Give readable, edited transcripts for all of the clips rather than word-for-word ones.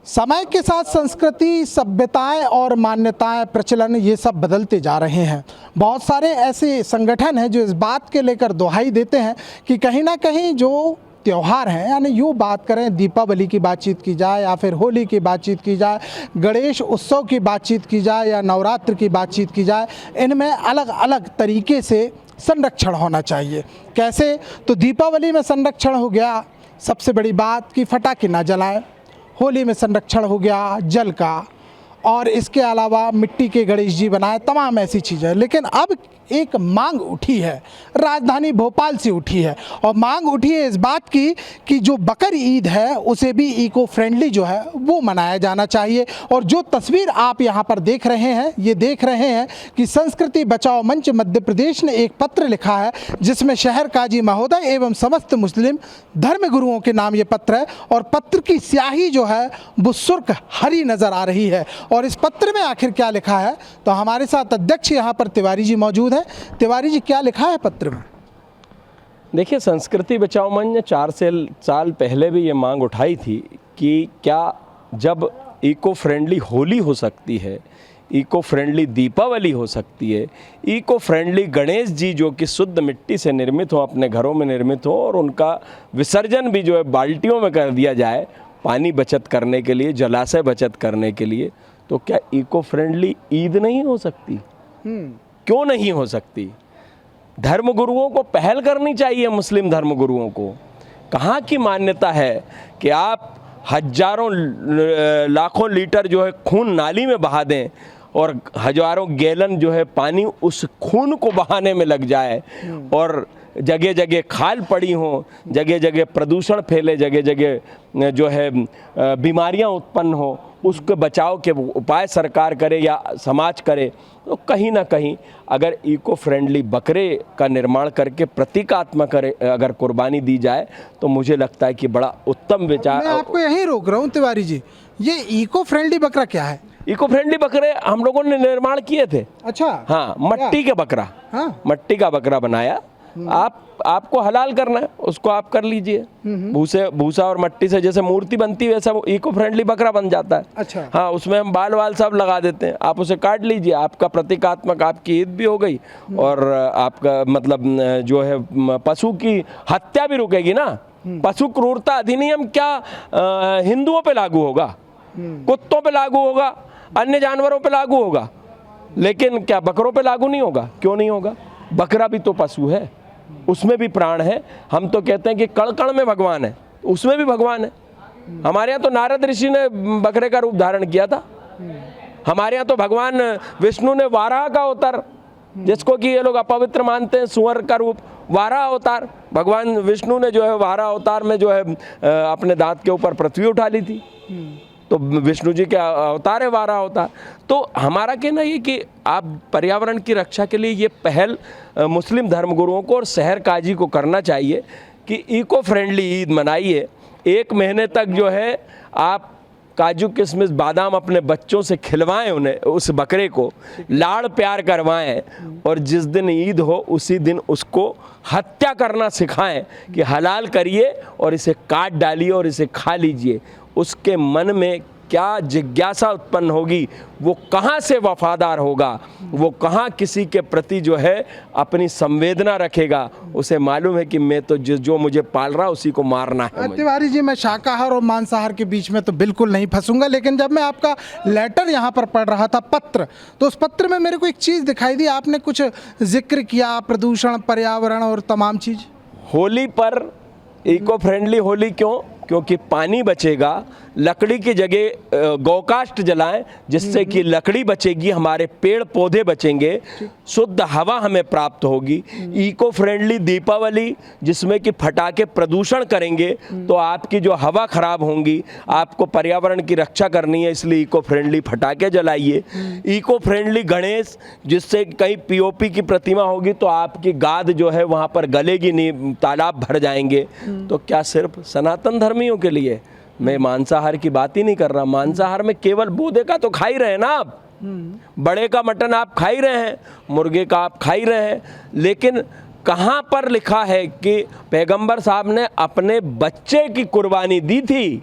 समय के साथ संस्कृति, सभ्यताएं और मान्यताएं, प्रचलन ये सब बदलते जा रहे हैं। बहुत सारे ऐसे संगठन हैं जो इस बात के लेकर दुहाई देते हैं कि कहीं ना कहीं जो त्यौहार हैं, यानी यूँ बात करें दीपावली की बातचीत की जाए या फिर होली की बातचीत की जाए, गणेश उत्सव की बातचीत की जाए या नवरात्र की बातचीत की जाए, इनमें अलग अलग तरीके से संरक्षण होना चाहिए। कैसे? तो दीपावली में संरक्षण हो गया सबसे बड़ी बात कि पटाखे ना जलाएं, होली में संरक्षण हो गया जल का, और इसके अलावा मिट्टी के गणेश जी बनाए, तमाम ऐसी चीज़ें। लेकिन अब एक मांग उठी है, राजधानी भोपाल से उठी है, और मांग उठी है इस बात की कि जो बकर ईद है उसे भी इको फ्रेंडली जो है वो मनाया जाना चाहिए। और जो तस्वीर आप यहाँ पर देख रहे हैं, ये देख रहे हैं कि संस्कृति बचाओ मंच मध्य प्रदेश ने एक पत्र लिखा है जिसमें शहर काजी महोदय एवं समस्त मुस्लिम धर्म गुरुओं के नाम ये पत्र है, और पत्र की स्याही जो है वो सुर्ख हरी नज़र आ रही है। और इस पत्र में आखिर क्या लिखा है, तो हमारे साथ अध्यक्ष यहाँ पर तिवारी जी मौजूद हैं। तिवारी जी, क्या लिखा है पत्र में? देखिए, संस्कृति बचाओ मंच ने 4 साल पहले भी ये मांग उठाई थी कि क्या जब इको फ्रेंडली होली हो सकती है, इको फ्रेंडली दीपावली हो सकती है, इको फ्रेंडली गणेश जी जो कि शुद्ध मिट्टी से निर्मित हो, अपने घरों में निर्मित हो, और उनका विसर्जन भी जो है बाल्टियों में कर दिया जाए पानी बचत करने के लिए, जलाशय बचत करने के लिए, तो क्या इको फ्रेंडली ईद नहीं हो सकती? क्यों नहीं हो सकती? धर्मगुरुओं को पहल करनी चाहिए। मुस्लिम धर्मगुरुओं को कहाँ की मान्यता है कि आप हजारों लाखों लीटर जो है खून नाली में बहा दें और हजारों गैलन जो है पानी उस खून को बहाने में लग जाए, और जगह जगह खाल पड़ी हों, जगह जगह प्रदूषण फैले, जगह जगह जो है बीमारियां उत्पन्न हो, उसके बचाव के उपाय सरकार करे या समाज करे। तो कहीं ना कहीं अगर इको फ्रेंडली बकरे का निर्माण करके प्रतीकात्मक अगर कुर्बानी दी जाए तो मुझे लगता है कि बड़ा उत्तम विचार। मैं आपको यहीं रोक रहा हूँ तिवारी जी, ये इको फ्रेंडली बकरा क्या है? इको फ्रेंडली बकरे हम लोगों ने निर्माण किए थे। अच्छा। हाँ, मट्टी के बकरा। हाँ, मट्टी का बकरा बनाया। आपको हलाल करना है, उसको आप कर लीजिए। भूसा और मट्टी से जैसे मूर्ति बनती है वैसा इको फ्रेंडली बकरा बन जाता है। अच्छा। हाँ, उसमें हम बाल वाल सब लगा देते हैं, आप उसे काट लीजिए, आपका प्रतीकात्मक आपकी ईद भी हो गई, और आपका मतलब जो है पशु की हत्या भी रुकेगी ना। पशु क्रूरता अधिनियम क्या हिंदुओं पे लागू होगा? कुत्तों पे लागू होगा, अन्य जानवरों पे लागू होगा, लेकिन क्या बकरों पे लागू नहीं होगा? क्यों नहीं होगा? बकरा भी तो पशु है, उसमें भी प्राण है। हम तो कहते हैं कि कण कण में भगवान है, उसमें भी भगवान है। हमारे यहाँ तो नारद ऋषि ने बकरे का रूप धारण किया था। हमारे यहाँ तो भगवान विष्णु ने वाराह का अवतार, जिसको कि ये लोग अपवित्र मानते हैं, सुअर का रूप, वाराह अवतार, भगवान विष्णु ने जो है वाराह अवतार में जो है अपने दांत के ऊपर पृथ्वी उठा ली थी। तो विष्णु जी के अवतार है वाराह अवतार। तो हमारा कहना ये कि आप पर्यावरण की रक्षा के लिए ये पहल मुस्लिम धर्मगुरुओं को और शहर काजी को करना चाहिए कि इको फ्रेंडली ईद मनाइए। 1 महीने तक जो है आप काजू किशमिश बादाम अपने बच्चों से खिलवाएं, उन्हें उस बकरे को लाड़ प्यार करवाएं, और जिस दिन ईद हो उसी दिन उसको हत्या करना सिखाएं कि हलाल करिए और इसे काट डालिए और इसे खा लीजिए। उसके मन में क्या जिज्ञासा उत्पन्न होगी, वो कहाँ से वफादार होगा, वो कहाँ किसी के प्रति जो है अपनी संवेदना रखेगा। उसे मालूम है कि मैं तो जो मुझे पाल रहा उसी को मारना है। तिवारी जी, मैं शाकाहार और मांसाहार के बीच में तो बिल्कुल नहीं फंसूंगा, लेकिन जब मैं आपका लेटर यहाँ पर पढ़ रहा था, पत्र, तो उस पत्र में मेरे को एक चीज़ दिखाई दी। आपने कुछ जिक्र किया प्रदूषण, पर्यावरण और तमाम चीज़। होली पर इको फ्रेंडली होली क्यों? क्योंकि पानी बचेगा, लकड़ी की जगह गौकाष्ठ जलाएं, जिससे कि लकड़ी बचेगी, हमारे पेड़ पौधे बचेंगे, शुद्ध हवा हमें प्राप्त होगी। इको फ्रेंडली दीपावली, जिसमें कि फटाके प्रदूषण करेंगे तो आपकी जो हवा खराब होंगी। आपको पर्यावरण की रक्षा करनी है, इसलिए इको फ्रेंडली फटाके जलाइए। इको फ्रेंडली गणेश, जिससे कहीं पीओपी की प्रतिमा होगी तो आपकी गाद जो है वहाँ पर गलेगी नहीं, तालाब भर जाएंगे। तो क्या सिर्फ सनातन धर्मियों के लिए? मैं मांसाहार की बात ही नहीं कर रहा। मांसाहार में केवल बोधे का तो खा ही रहे हैं ना आप, बड़े का मटन आप खा ही रहे हैं, मुर्गे का आप खा ही रहे हैं, लेकिन कहाँ पर लिखा है कि पैगंबर साहब ने अपने बच्चे की कुर्बानी दी थी?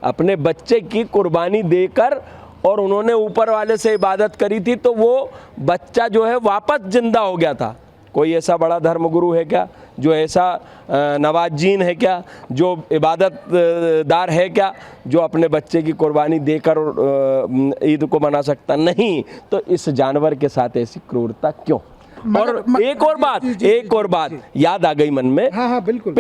अपने बच्चे की कुर्बानी देकर, और उन्होंने ऊपर वाले से इबादत करी थी, तो वो बच्चा जो है वापस जिंदा हो गया था। कोई ऐसा बड़ा धर्मगुरु है क्या, जो ऐसा नवाजीन है क्या, जो इबादतदार है क्या, जो अपने बच्चे की कुर्बानी देकर ईद को मना सकता? नहीं। तो इस जानवर के साथ ऐसी क्रूरता क्यों? और एक और बात याद आ गई मन में। हाँ बिल्कुल।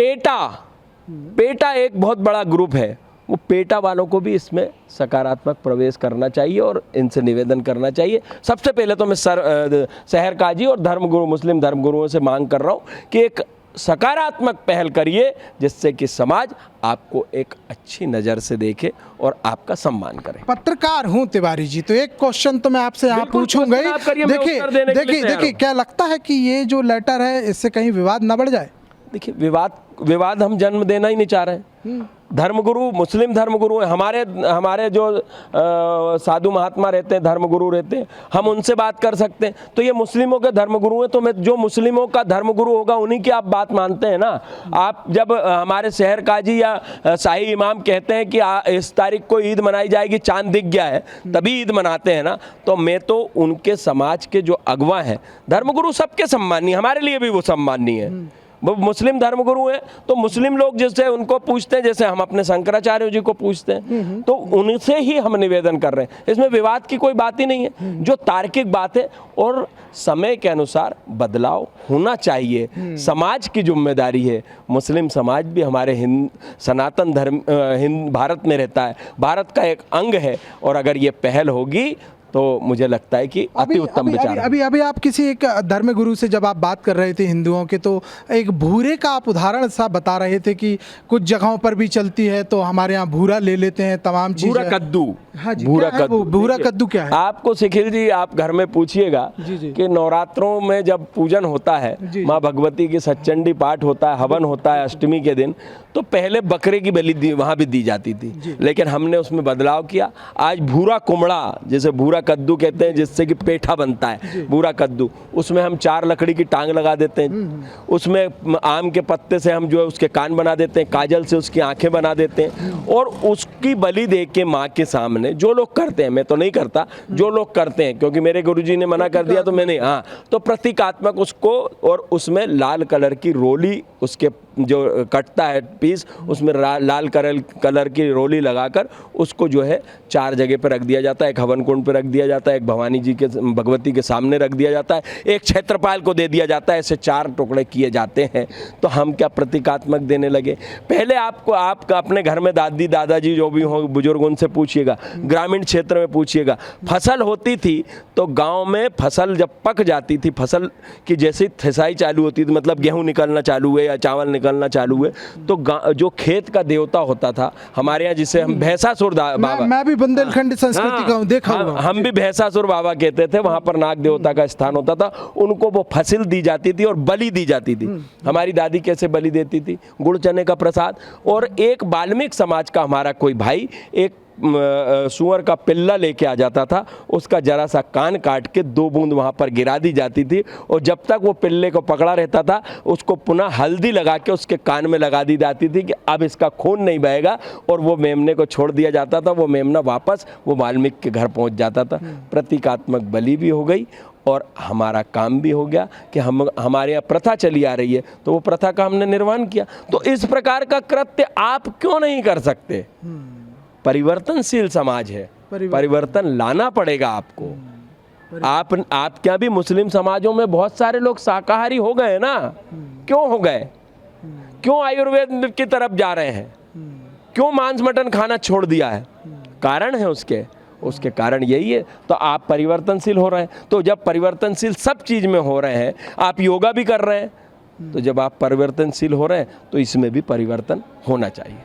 पेटा एक बहुत बड़ा ग्रुप है, वो पेटा वालों को भी इसमें सकारात्मक प्रवेश करना चाहिए और इनसे निवेदन करना चाहिए। सबसे पहले तो मैं शहर काजी और धर्मगुरु, मुस्लिम धर्मगुरुओं से मांग कर रहा हूँ कि एक सकारात्मक पहल करिए, जिससे कि समाज आपको एक अच्छी नज़र से देखे और आपका सम्मान करे। पत्रकार हूं तिवारी जी, तो एक क्वेश्चन तो मैं आपसे यहाँ पूछूंगा ही। देखिए क्या लगता है कि ये जो लेटर है इससे कहीं विवाद न बढ़ जाए? देखिए, विवाद हम जन्म देना ही नहीं चाह रहे हैं। धर्मगुरु, मुस्लिम धर्मगुरु हमारे जो साधु महात्मा रहते हैं, धर्मगुरु रहते हैं, हम उनसे बात कर सकते हैं। तो ये मुस्लिमों के धर्मगुरु हैं, तो मैं जो मुस्लिमों का धर्मगुरु होगा उन्हीं की आप बात मानते हैं ना। आप जब हमारे शहर काजी या शाही इमाम कहते हैं कि इस तारीख को ईद मनाई जाएगी, चांद दिख गया है, तभी ईद मनाते हैं ना, तो मैं तो उनके समाज के जो अगवा हैं, धर्मगुरु सबके सम्मानीय, हमारे लिए भी वो सम्मानीय है। वो मुस्लिम धर्मगुरु हैं, तो मुस्लिम लोग जैसे उनको पूछते हैं, जैसे हम अपने शंकराचार्य जी को पूछते हैं, तो उनसे ही हम निवेदन कर रहे हैं। इसमें विवाद की कोई बात ही नहीं है, जो तार्किक बात है, और समय के अनुसार बदलाव होना चाहिए। समाज की जिम्मेदारी है। मुस्लिम समाज भी हमारे सनातन धर्म भारत में रहता है, भारत का एक अंग है, और अगर ये पहल होगी तो मुझे लगता है कि अति उत्तम विचार। अभी आप किसी एक धर्मगुरु से जब आप बात कर रहे थे हिंदुओं के, तो एक भूरे का आप उदाहरण सा बता रहे थे कि कुछ जगहों पर भी चलती है, तो हमारे यहाँ भूरा ले लेते हैं तमाम चीजें। भूरा कद्दू। हाँ जी, भूरा कद्दू क्या है? आपको शिखिल जी, आप घर में पूछिएगा कि नवरात्रों में जब पूजन होता है, माँ भगवती की सच्चंडी पाठ होता है, हवन होता है अष्टमी के दिन, तो पहले बकरे की बलि वहाँ भी दी जाती थी, लेकिन हमने उसमें बदलाव किया। आज भूरा कुमड़ा, जैसे भूरा कद्दू कहते हैं, जिससे कि पेठा बनता है, भूरा कद्दू, उसमें हम 4 लकड़ी की टांग लगा देते हैं, उसमें आम के पत्ते से हम जो है उसके कान बना देते हैं, काजल से उसकी आंखें बना देते हैं, और उसकी बलि दे के माँ के सामने, जो लोग करते हैं, मैं तो नहीं करता, जो लोग करते हैं, क्योंकि मेरे गुरुजी ने मना कर दिया तो मैंने, हाँ, तो प्रतीकात्मक उसको, और उसमें लाल कलर की रोली, उसके जो कटता है पीस, उसमें लाल कलर की रोली लगाकर उसको जो है 4 जगह पर रख दिया जाता है। एक हवन कुंड पर रख दिया जाता है, एक भवानी जी के, भगवती के सामने रख दिया जाता है, एक क्षेत्रपाल को दे दिया जाता है। ऐसे 4 टुकड़े किए जाते हैं। तो हम क्या प्रतीकात्मक देने लगे? पहले आपको अपने घर में दादी दादाजी जो भी हो बुजुर्ग, उनसे पूछिएगा, ग्रामीण क्षेत्र में पूछिएगा, फसल होती थी तो गाँव में फसल जब पक जाती थी, फसल की जैसे थ्रेसाई चालू होती थी, मतलब गेहूँ निकलना चालू हुए या चावल निकलना चालू हुए, तो जो खेत का देवता होता था हमारे यहाँ, जिसे हम भैंसासुर बाबा, मैं भी बुंदेलखंड संस्कृति का हूं, देखा हम भी भैंसासुर बाबा कहते थे, वहां पर नाग देवता का स्थान होता था, उनको वो फसल दी जाती थी और बलि दी जाती थी। हमारी दादी कैसे बलि देती थी? गुड़ चने का प्रसाद। और एक बाल्मीक समाज का हमारा कोई भाई एक सुअर का पिल्ला लेके आ जाता था, उसका जरा सा कान काट के 2 बूंद वहाँ पर गिरा दी जाती थी, और जब तक वो पिल्ले को पकड़ा रहता था, उसको पुनः हल्दी लगा के उसके कान में लगा दी जाती थी कि अब इसका खून नहीं बहेगा, और वो मेमने को छोड़ दिया जाता था। वो मेमना वापस वो वाल्मीकि के घर पहुँच जाता था। प्रतीकात्मक बलि भी हो गई और हमारा काम भी हो गया कि हमारे यहाँ प्रथा चली आ रही है, तो वो प्रथा का हमने निर्वहन किया। तो इस प्रकार का कृत्य आप क्यों नहीं कर सकते? परिवर्तनशील समाज है, परिवर्तन लाना पड़ेगा आपको। आप क्या भी मुस्लिम समाजों में बहुत सारे लोग शाकाहारी हो गए ना? क्यों हो गए? क्यों आयुर्वेद की तरफ जा रहे हैं? क्यों मांस मटन खाना छोड़ दिया है? कारण है उसके कारण यही है। तो आप परिवर्तनशील हो रहे हैं, तो जब परिवर्तनशील सब चीज में हो रहे हैं, आप योगा भी कर रहे हैं, तो जब आप परिवर्तनशील हो रहे हैं तो इसमें भी परिवर्तन होना चाहिए।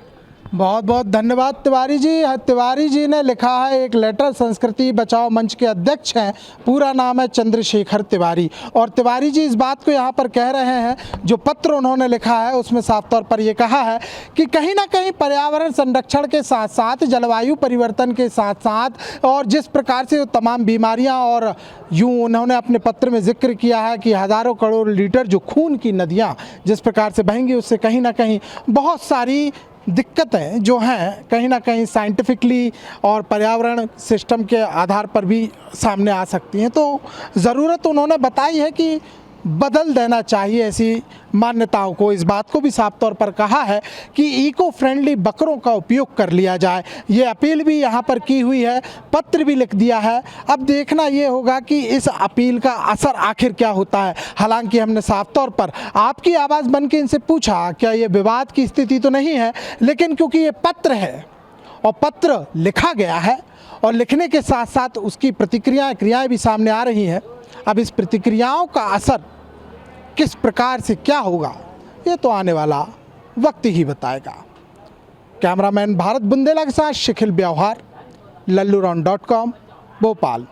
बहुत बहुत धन्यवाद तिवारी जी। तिवारी जी ने लिखा है एक लेटर, संस्कृति बचाओ मंच के अध्यक्ष हैं, पूरा नाम है चंद्रशेखर तिवारी। और तिवारी जी इस बात को यहाँ पर कह रहे हैं, जो पत्र उन्होंने लिखा है उसमें साफ तौर पर ये कहा है कि कहीं ना कहीं पर्यावरण संरक्षण के साथ साथ, जलवायु परिवर्तन के साथ साथ, और जिस प्रकार से तमाम बीमारियाँ, और यूँ उन्होंने अपने पत्र में जिक्र किया है कि हज़ारों करोड़ लीटर जो खून की नदियाँ जिस प्रकार से बहेंगी, उससे कहीं ना कहीं बहुत सारी दिक्कतें जो हैं कहीं ना कहीं साइंटिफिकली और पर्यावरण सिस्टम के आधार पर भी सामने आ सकती हैं। तो ज़रूरत उन्होंने बताई है कि बदल देना चाहिए ऐसी मान्यताओं को। इस बात को भी साफ तौर पर कहा है कि इको फ्रेंडली बकरों का उपयोग कर लिया जाए। ये अपील भी यहाँ पर की हुई है, पत्र भी लिख दिया है। अब देखना ये होगा कि इस अपील का असर आखिर क्या होता है। हालांकि हमने साफ तौर पर आपकी आवाज़ बन के इनसे पूछा क्या ये विवाद की स्थिति तो नहीं है, लेकिन क्योंकि ये पत्र है और पत्र लिखा गया है और लिखने के साथ साथ उसकी क्रियाएं भी सामने आ रही हैं। अब इस प्रतिक्रियाओं का असर किस प्रकार से क्या होगा ये तो आने वाला वक्त ही बताएगा। कैमरामैन भारत बुंदेला के साथ शिखिल ब्यवहार, लल्लूरॉन.com, भोपाल।